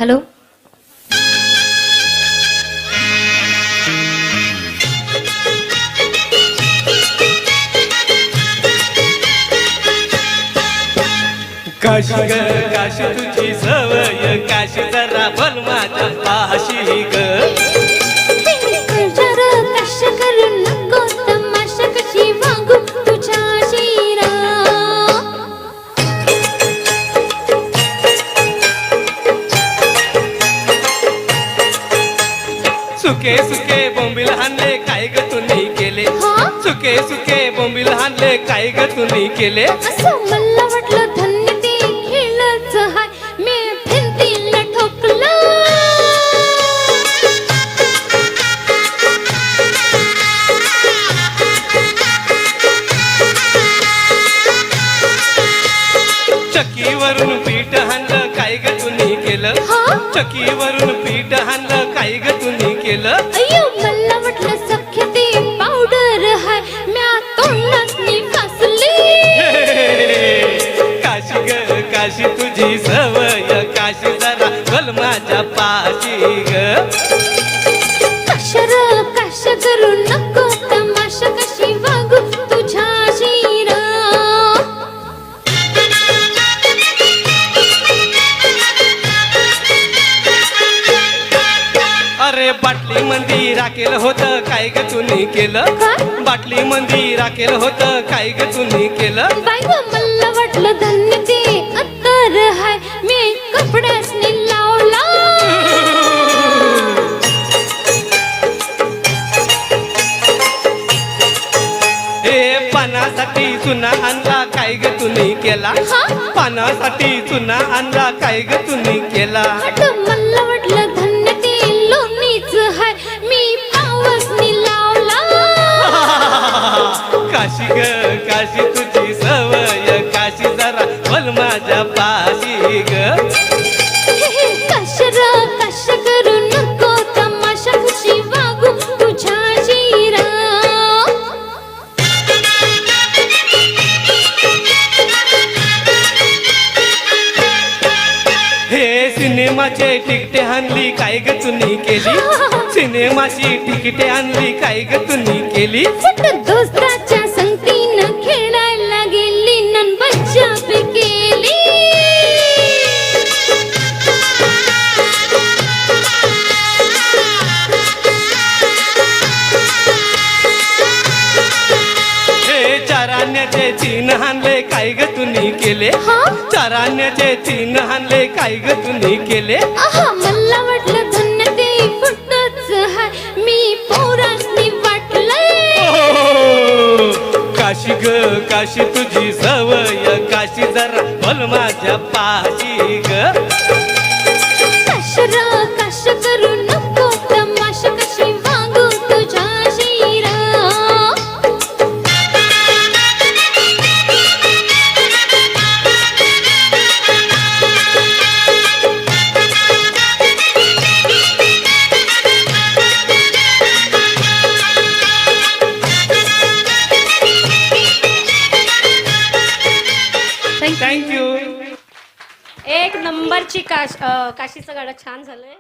Hello. Kashi ग काशी तुझी सवय काशी जरा बल माझ्या पाशी ग जरा कश करू नको तमाशा कशी वागू तुझ्या शिरा. सुके सुके बोंबील हाणले काय ग तुम्ही केले. सुके सुके बोंबील हाणले काय ग तुम्ही केले. असं मला वाटलं धन्य ते खेळच हाय मी भिंतीला ठोकलं. चकीवरून पीठ हाणलं काय ग तुम्ही केलं. चकीवरून पीठ हाणलं काय ग तुम्ही केलं. अय्यो मला वाटलं सख्य ते पावडर हाय म्या तोंडात मी फासली. काशी ग काशी तुझी सवय काशी जरा बल माझ्या पाशी ग. कशर कश करू नको तमाशा कशी वागू तुझ्या शिरा. अरे बाटली मंदी राखेल होत काय ग तुम्ही केलं. बाटली मंदी राखेल होत काय ग तुम्ही केलं. बाई ग मला वाटलं धन्य ते अत्तर हाय मी कपड्यासनी लावला. हे पानासाठी चुना आणला काय ग तुम्ही केला. पानासाठी चुना आणला काय ग तुम्ही केला. हट मला वाटलं धन्य ते लोणीच हाय मी पावसनी लावला. काशी ग काशी तुझी सवय काशी जरा बोल माझ्या पाशी ग. कशर कश करू नको तमाशा कशी वागू तुझ्या शिरा. हे सिनेमाचे तिकटे आणली काय ग तुम्ही केली. सिनेमाची तिकिटे आणली काय ग तुम्ही केली. दोस्ताच्या संगतीनं खेळायला गेली नन बच्चा पे केली. हे चाराण्याचे तीन हाणले काय ग तुम्ही केले. चाराण्याचे तीन हाणले काय ग तुम्ही केले. आहा मला वाटलं धन्य ते फुटच हाय मी पोरांनी वाटलंय. काशी ग काशी तुझी सवय काशी जरा बोल माझ्या पाशी ग. कशर कश करू नको तमाशा कशी वागू तुझ्या शिरा. थँक्यू. एक नंबरची काशीचं गाणं छान झालंय.